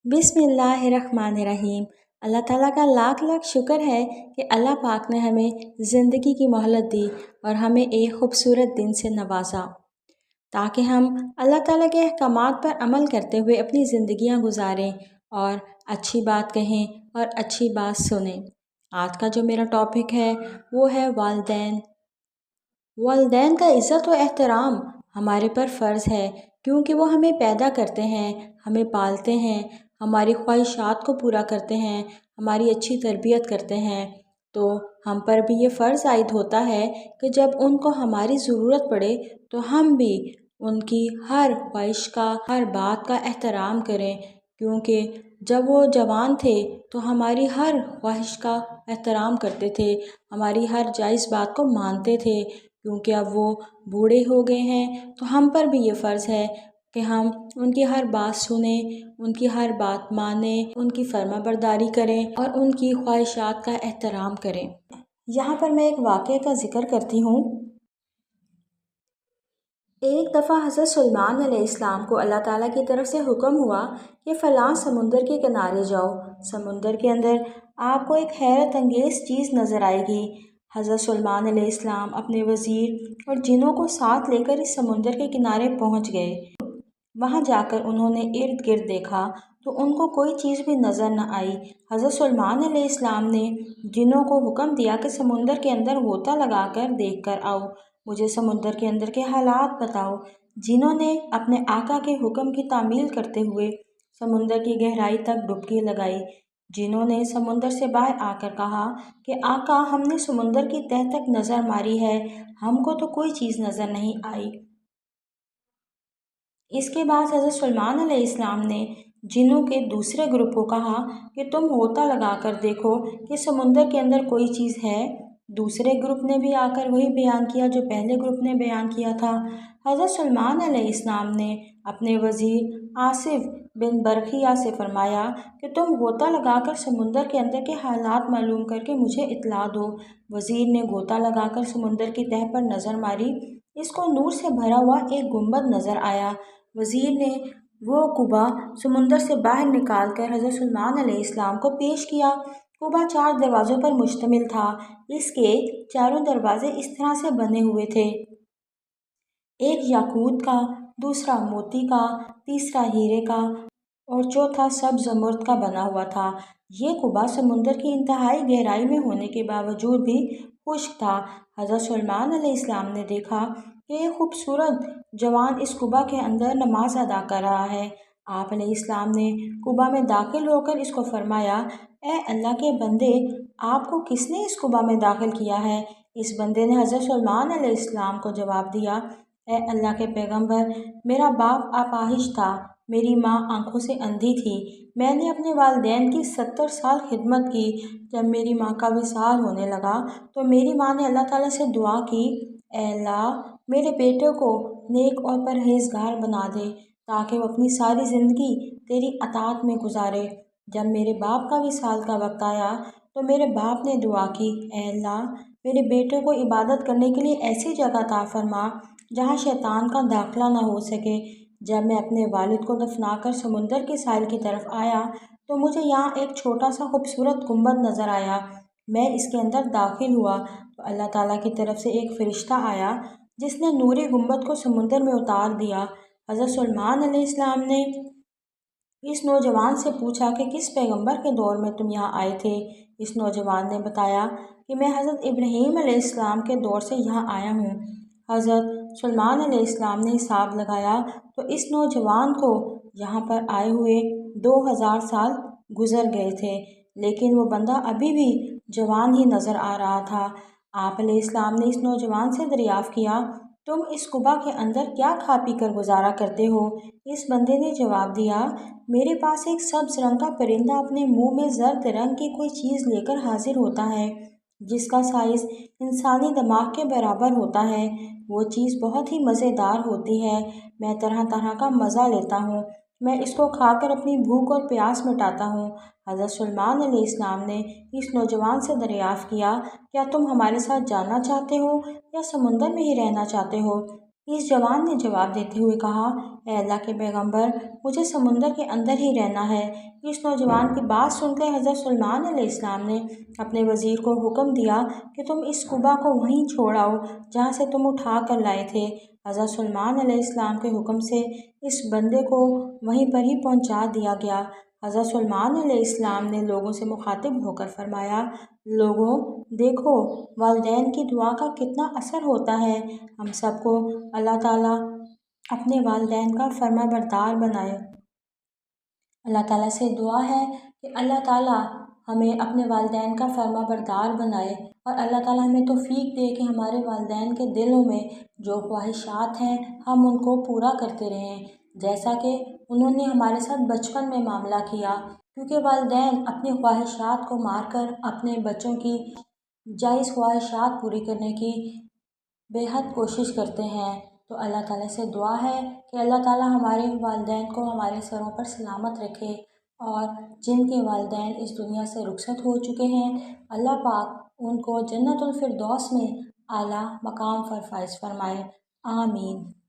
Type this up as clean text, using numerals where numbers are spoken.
बिस्मिल्लाहिर्रहमानिर्रहीम। अल्लाह ताला का लाख लाख शुक्र है कि अल्लाह पाक ने हमें ज़िंदगी की मोहलत दी और हमें एक ख़ूबसूरत दिन से नवाजा ताकि हम अल्लाह ताला के अहकामात पर अमल करते हुए अपनी ज़िंदगियां गुजारें और अच्छी बात कहें और अच्छी बात सुनें। आज का जो मेरा टॉपिक है वो है वालिदैन। वालिदैन का इज़्ज़त व एहतराम हमारे पर फ़र्ज़ है क्योंकि वो हमें पैदा करते हैं, हमें पालते हैं, हमारी ख्वाहिशात को पूरा करते हैं, हमारी अच्छी तरबियत करते हैं। तो हम पर भी ये फ़र्ज़ आयद होता है कि जब उनको हमारी ज़रूरत पड़े तो हम भी उनकी हर ख्वाहिश का, हर बात का एहतराम करें, क्योंकि जब वो जवान थे तो हमारी हर ख्वाहिश का एहतराम करते थे, हमारी हर जायज़ बात को मानते थे। क्योंकि अब वो बूढ़े हो गए हैं तो हम पर भी ये फ़र्ज़ है कि हम उनकी हर बात सुनें, उनकी हर बात मानें, उनकी फर्माबरदारी करें और उनकी ख्वाहिशात का एहतराम करें। यहाँ पर मैं एक वाक़ये का ज़िक्र करती हूँ। एक दफ़ा हज़रत सुलेमान अलैहिस्सलाम को अल्लाह ताला की तरफ से हुक्म हुआ कि फ़लाँ समुंदर के किनारे जाओ। समुंदर के अंदर आपको एक हैरत अंगेज़ चीज़ नज़र आएगी। हज़रत सुलेमान अलैहिस्सलाम अपने वज़ीर और जिनों को साथ लेकर इस समुंदर के किनारे पहुँच गए। वहाँ जाकर उन्होंने इर्द गिर्द देखा तो उनको कोई चीज़ भी नज़र न आई। हज़रत सुलेमान अलैहिस्सलाम ने जिनों को हुक्म दिया कि समुंदर के अंदर गोता लगाकर देख कर आओ, मुझे समुंदर के अंदर के हालात बताओ। जिनों ने अपने आका के हुक्म की तामील करते हुए समुंदर की गहराई तक डुबकी लगाई। जिनों ने समुंदर से बाहर आकर कहा कि आका, हमने समुंदर की तह तक नज़र मारी है, हमको तो कोई चीज़ नज़र नहीं आई। इसके बाद हज़रत सुलेमान अलैहिस्सलाम ने जिन्नों के दूसरे ग्रुप को कहा कि तुम गोता लगाकर देखो कि समुंदर के अंदर कोई चीज़ है। दूसरे ग्रुप ने भी आकर वही बयान किया जो पहले ग्रुप ने बयान किया था। हज़रत सुलेमान अलैहिस्सलाम ने अपने वज़ीर आसिफ बिन बरखिया से फरमाया कि तुम गोता लगाकर समुंदर के अंदर के हालात मालूम करके मुझे इत्तला दो। वज़ीर ने गोता लगाकर समुंदर की तह पर नज़र मारी। इसको नूर से भरा हुआ एक गुंबद नज़र आया। वज़ीर ने वो कुबा समुंदर से बाहर निकाल कर हज़रत सुलेमान अलैहिस्सलाम को पेश किया। कुबा 4 दरवाज़ों पर मुश्तमिल था। इसके चारों दरवाजे इस तरह से बने हुए थे, एक याकूत का, दूसरा मोती का, तीसरा हीरे का और चौथा सब ज़मरुद का बना हुआ था। ये कुबा समुंदर की इंतहाई गहराई में होने के बावजूद भी खुश्क था। हज़रत सुलेमान अलैहिस्सलाम ने देखा कि एक खूबसूरत जवान इस कुबा के अंदर नमाज अदा कर रहा है। आप अलैहिस्सलाम ने कुबा में दाखिल होकर इसको फरमाया, ए अल्लाह के बंदे, आपको किसने इस कुबा में दाखिल किया है? इस बंदे ने हज़रत सुलेमान अलैहिस्सलाम को जवाब दिया, ए अल्लाह के पैगंबर, मेरा बाप अपाहिज था, मेरी माँ आंखों से अंधी थी। मैंने अपने वालिदैन की 70 साल खिदमत की। जब मेरी माँ का विसाल होने लगा तो मेरी माँ ने अल्लाह ताला से दुआ की, ए अल्लाह, मेरे बेटे को नेक और परहेज़गार बना दे ताकि वो अपनी सारी ज़िंदगी तेरी अताअत में गुजारे। जब मेरे बाप का विसाल का वक्त आया तो मेरे बाप ने दुआ की, ए अल्लाह, मेरे बेटे को इबादत करने के लिए ऐसी जगह अता फरमा जहाँ शैतान का दाखिला ना हो सके। जब मैं अपने वालिद को दफनाकर समुंदर के साहिल की तरफ आया तो मुझे यहाँ एक छोटा सा खूबसूरत गुंबद नज़र आया। मैं इसके अंदर दाखिल हुआ तो अल्लाह ताला की तरफ से एक फ़रिश्ता आया जिसने नूरी गुंबद को समुंदर में उतार दिया। हज़रत सुलेमान अलैहिस्सलाम ने इस नौजवान से पूछा कि किस पैगंबर के दौर में तुम यहाँ आए थे? इस नौजवान ने बताया कि मैं हज़रत इब्राहीम अलैहिस्सलाम के दौर से यहाँ आया हूँ। हज़रत सुलेमान अलैहिस्सलाम ने हिसाब लगाया तो इस नौजवान को यहाँ पर आए हुए 2000 साल गुज़र गए थे, लेकिन वो बंदा अभी भी जवान ही नज़र आ रहा था। आप अलैहिस्सलाम ने इस नौजवान से दरियाफ़्त किया, तुम इस कुबा के अंदर क्या खा पी कर गुजारा करते हो? इस बंदे ने जवाब दिया, मेरे पास एक सब्ज़ रंग का परिंदा अपने मुंह में जर्द रंग की कोई चीज़ लेकर हाजिर होता है जिसका साइज़ इंसानी दिमाग के बराबर होता है। वो चीज़ बहुत ही मज़ेदार होती है। मैं तरह तरह का मज़ा लेता हूँ। मैं इसको खाकर अपनी भूख और प्यास मिटाता हूँ। हज़रत सुलेमान अलैहिस्सलाम ने इस नौजवान से दरियाफ़्त किया, क्या तुम हमारे साथ जाना चाहते हो या समुंदर में ही रहना चाहते हो? इस जवान ने जवाब देते हुए कहा, "ए अल्लाह के पैगंबर, मुझे समुंदर के अंदर ही रहना है।" इस नौजवान की बात सुनकर हज़रत सुलेमान अलैहिस्सलाम ने अपने वज़ीर को हुक्म दिया कि तुम इस कुबा को वहीं छोड़ आओ जहाँ से तुम उठा कर लाए थे। हज़रत सुलेमान अलैहिस्सलाम के हुक्म से इस बंदे को वहीं पर ही पहुँचा दिया गया। हज़रत सुलेमान अलैहिस्सलाम ने लोगों से मुखातिब होकर फरमाया, "लोगों, देखो वालिदैन की दुआ का कितना असर होता है। हम सबको अल्लाह ताला अपने वालिदैन का फर्माबरदार बनाए। अल्लाह ताला से दुआ है कि अल्लाह ताला हमें अपने वालिदैन का फर्माबरदार बनाए और अल्लाह ताला हमें तौफीक दे कि हमारे वालिदैन के दिलों में जो ख्वाहिशात हैं हम उनको पूरा करते रहें, जैसा कि उन्होंने हमारे साथ बचपन में मामला किया, क्योंकि वालिदैन अपनी ख्वाहिशात को मार कर अपने बच्चों की जायज़ ख्वाहिशात पूरी करने की बेहद कोशिश करते हैं। तो अल्लाह ताला से दुआ है कि अल्लाह ताला हमारे वालिदैन को हमारे सरों पर सलामत रखे और जिनके वालिदैन इस दुनिया से रुखसत हो चुके हैं, अल्लाह पाक उनको जन्नतुल फिरदौस में आला मकाम पर फाइज़ फरमाए। आमीन।